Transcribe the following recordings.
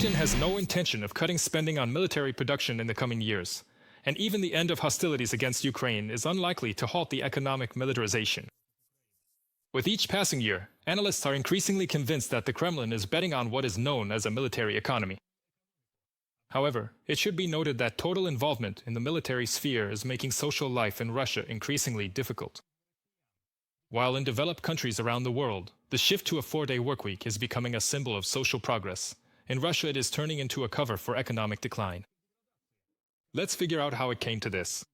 Putin has no intention of cutting spending on military production in the coming years, and even the end of hostilities against Ukraine is unlikely to halt the economic militarization. With each passing year, analysts are increasingly convinced that the Kremlin is betting on what is known as a military economy. However, it should be noted that total involvement in the military sphere is making social life in Russia increasingly difficult. While in developed countries around the world, the shift to a 4-day workweek is becoming a symbol of social progress, in Russia it is turning into a cover for economic decline. Let's figure out how it came to this.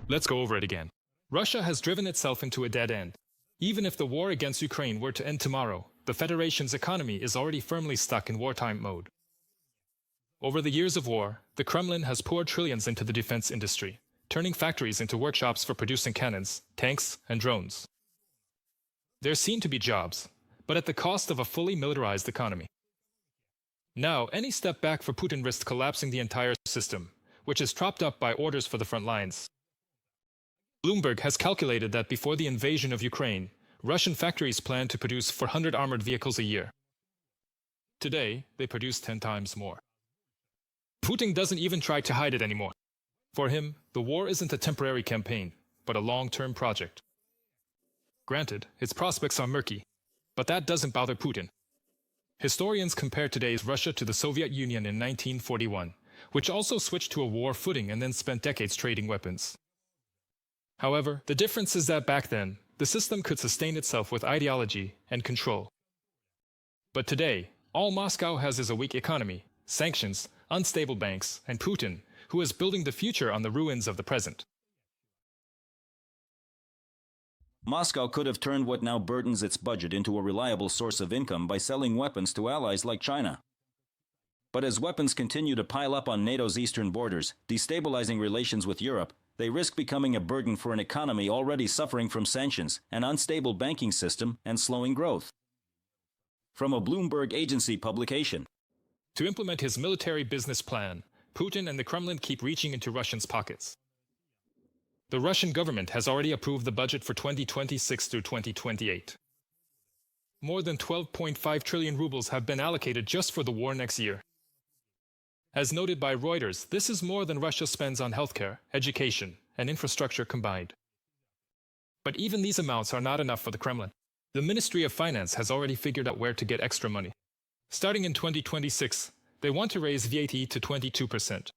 Let's go over it again. Russia has driven itself into a dead end. Even if the war against Ukraine were to end tomorrow, the Federation's economy is already firmly stuck in wartime mode. Over the years of war, the Kremlin has poured trillions into the defense industry, turning factories into workshops for producing cannons, tanks, and drones. There seem to be jobs, but at the cost of a fully militarized economy. Now, any step back for Putin risks collapsing the entire system, which is propped up by orders for the front lines. Bloomberg has calculated that before the invasion of Ukraine, Russian factories plan to produce 400 armored vehicles a year. Today, they produce 10 times more. Putin doesn't even try to hide it anymore. For him, the war isn't a temporary campaign, but a long-term project. Granted, its prospects are murky, but that doesn't bother Putin. Historians compare today's Russia to the Soviet Union in 1941, which also switched to a war footing and then spent decades trading weapons. However, the difference is that back then, the system could sustain itself with ideology and control. But today, all Moscow has is a weak economy, sanctions, unstable banks, and Putin, who is building the future on the ruins of the present. Moscow could have turned what now burdens its budget into a reliable source of income by selling weapons to allies like China. But as weapons continue to pile up on NATO's eastern borders, destabilizing relations with Europe, they risk becoming a burden for an economy already suffering from sanctions, an unstable banking system, and slowing growth. From a Bloomberg agency publication. To implement his military business plan, Putin and the Kremlin keep reaching into Russians' pockets. The Russian government has already approved the budget for 2026 through 2028. More than 12.5 trillion rubles have been allocated just for the war next year. As noted by Reuters, this is more than Russia spends on healthcare, education, and infrastructure combined. But even these amounts are not enough for the Kremlin. The Ministry of Finance has already figured out where to get extra money. Starting in 2026, they want to raise VAT to 22%.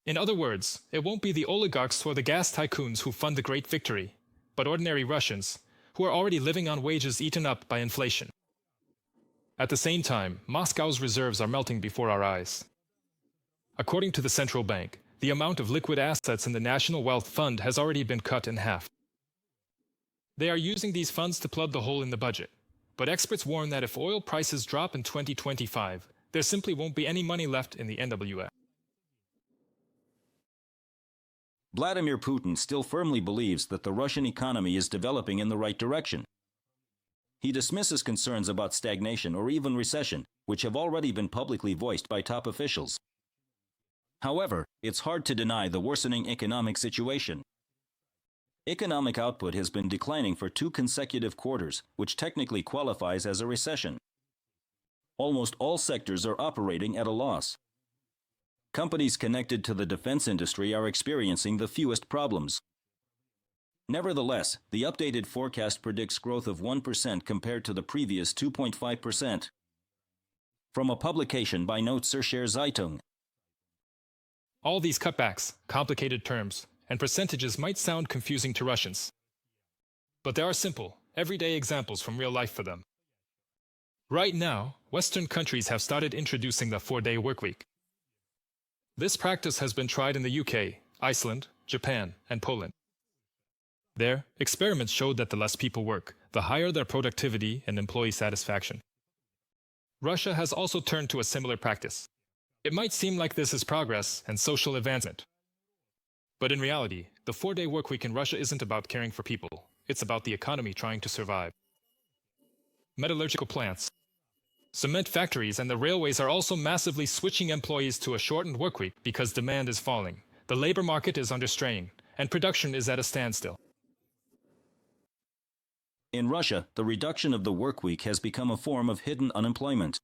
In other words, it won't be the oligarchs or the gas tycoons who fund the great victory, but ordinary Russians, who are already living on wages eaten up by inflation. At the same time, Moscow's reserves are melting before our eyes. According to the central bank, the amount of liquid assets in the National Wealth Fund has already been cut in half. They are using these funds to plug the hole in the budget, but experts warn that if oil prices drop in 2025, there simply won't be any money left in the NWF. Vladimir Putin still firmly believes that the Russian economy is developing in the right direction. He dismisses concerns about stagnation or even recession, which have already been publicly voiced by top officials. However, it's hard to deny the worsening economic situation. Economic output has been declining for 2 consecutive quarters, which technically qualifies as a recession. Almost all sectors are operating at a loss. Companies connected to the defense industry are experiencing the fewest problems. Nevertheless, the updated forecast predicts growth of 1% compared to the previous 2.5%. From a publication by Süddeutsche Zeitung. All these cutbacks, complicated terms, and percentages might sound confusing to Russians. But there are simple, everyday examples from real life for them. Right now, Western countries have started introducing the 4-day workweek. This practice has been tried in the UK, Iceland, Japan, and Poland. There, experiments showed that the less people work, the higher their productivity and employee satisfaction. Russia has also turned to a similar practice. It might seem like this is progress and social advancement. But in reality, the 4-day workweek in Russia isn't about caring for people. It's about the economy trying to survive. Metallurgical plants, cement factories, and the railways are also massively switching employees to a shortened workweek because demand is falling, the labor market is under strain, and production is at a standstill. In Russia, the reduction of the workweek has become a form of hidden unemployment.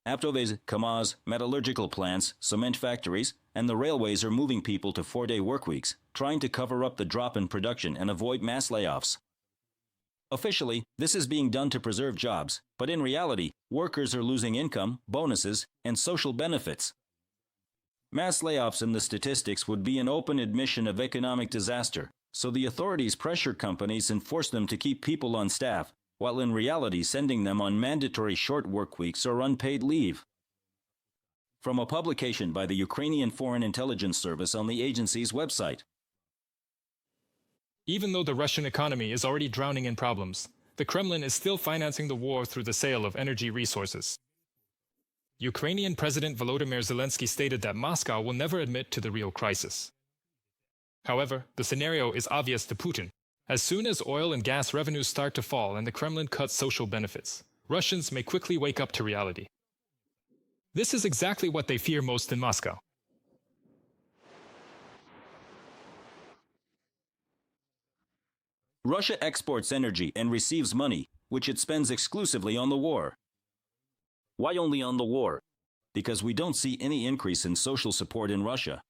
Avtovez, Kamaz, metallurgical plants, cement factories, and the railways are moving people to 4-day workweeks, trying to cover up the drop in production and avoid mass layoffs. Officially, this is being done to preserve jobs, but in reality, workers are losing income, bonuses, and social benefits. Mass layoffs in the statistics would be an open admission of economic disaster, so the authorities pressure companies and force them to keep people on staff, while in reality sending them on mandatory short work weeks or unpaid leave. From a publication by the Ukrainian Foreign Intelligence Service on the agency's website. Even though the Russian economy is already drowning in problems, the Kremlin is still financing the war through the sale of energy resources. Ukrainian President Volodymyr Zelensky stated that Moscow will never admit to the real crisis. However, the scenario is obvious to Putin. As soon as oil and gas revenues start to fall and the Kremlin cuts social benefits, Russians may quickly wake up to reality. This is exactly what they fear most in Moscow. Russia exports energy and receives money, which it spends exclusively on the war. Why only on the war? Because we don't see any increase in social support in Russia.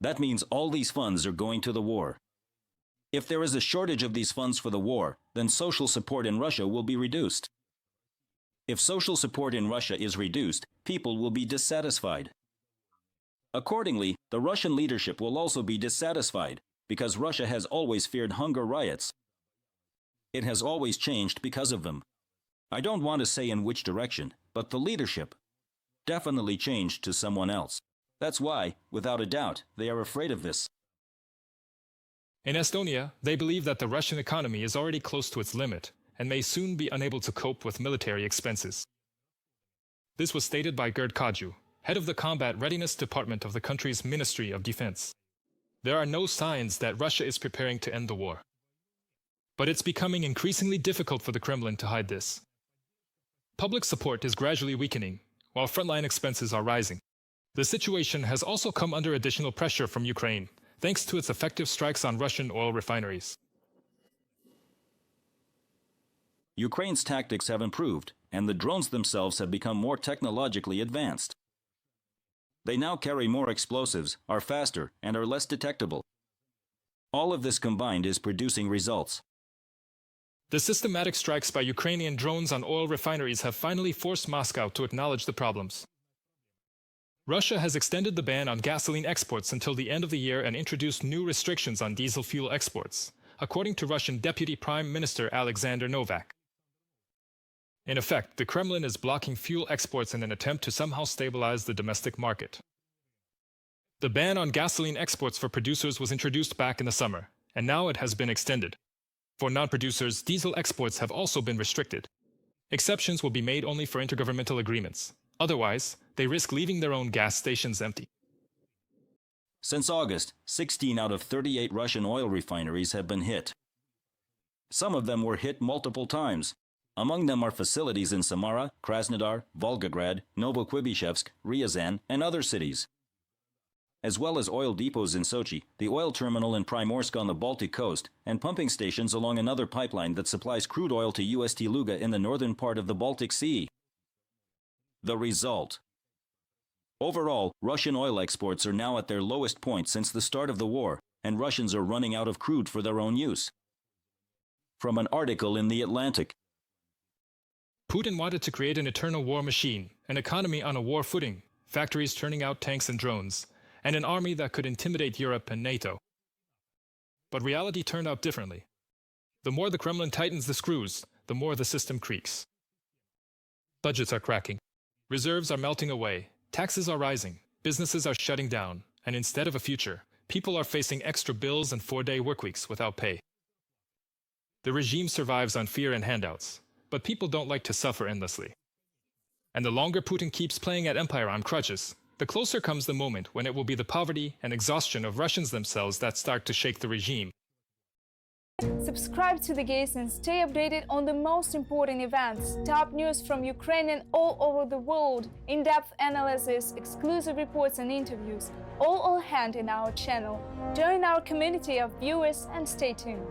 That means all these funds are going to the war. If there is a shortage of these funds for the war, then social support in Russia will be reduced. If social support in Russia is reduced, people will be dissatisfied. Accordingly, the Russian leadership will also be dissatisfied, because Russia has always feared hunger riots. It has always changed because of them. I don't want to say in which direction, but the leadership definitely changed to someone else. That's why, without a doubt, they are afraid of this. In Estonia, they believe that the Russian economy is already close to its limit and may soon be unable to cope with military expenses. This was stated by Gerd Kaju, head of the Combat Readiness Department of the country's Ministry of Defense. There are no signs that Russia is preparing to end the war. But it's becoming increasingly difficult for the Kremlin to hide this. Public support is gradually weakening, while frontline expenses are rising. The situation has also come under additional pressure from Ukraine, thanks to its effective strikes on Russian oil refineries. Ukraine's tactics have improved, and the drones themselves have become more technologically advanced. They now carry more explosives, are faster, and are less detectable. All of this combined is producing results. The systematic strikes by Ukrainian drones on oil refineries have finally forced Moscow to acknowledge the problems. Russia has extended the ban on gasoline exports until the end of the year and introduced new restrictions on diesel fuel exports, according to Russian Deputy Prime Minister Alexander Novak. In effect, the Kremlin is blocking fuel exports in an attempt to somehow stabilize the domestic market. The ban on gasoline exports for producers was introduced back in the summer, and now it has been extended. For non-producers, diesel exports have also been restricted. Exceptions will be made only for intergovernmental agreements. Otherwise, they risk leaving their own gas stations empty. Since August, 16 out of 38 Russian oil refineries have been hit. Some of them were hit multiple times. Among them are facilities in Samara, Krasnodar, Volgograd, Novokubishevsk, Ryazan, and other cities. As well as oil depots in Sochi, the oil terminal in Primorsk on the Baltic coast, and pumping stations along another pipeline that supplies crude oil to UST Luga in the northern part of the Baltic Sea. The result. Overall, Russian oil exports are now at their lowest point since the start of the war, and Russians are running out of crude for their own use. From an article in The Atlantic. Putin wanted to create an eternal war machine, an economy on a war footing, factories turning out tanks and drones, and an army that could intimidate Europe and NATO. But reality turned out differently. The more the Kremlin tightens the screws, the more the system creaks. Budgets are cracking. Reserves are melting away. Taxes are rising. Businesses are shutting down. And instead of a future, people are facing extra bills and 4-day workweeks without pay. The regime survives on fear and handouts, but people don't like to suffer endlessly. And the longer Putin keeps playing at empire on crutches, the closer comes the moment when it will be the poverty and exhaustion of Russians themselves that start to shake the regime. Subscribe to The Gaze and stay updated on the most important events, top news from Ukraine and all over the world, in-depth analysis, exclusive reports and interviews, all on hand in our channel. Join our community of viewers and stay tuned.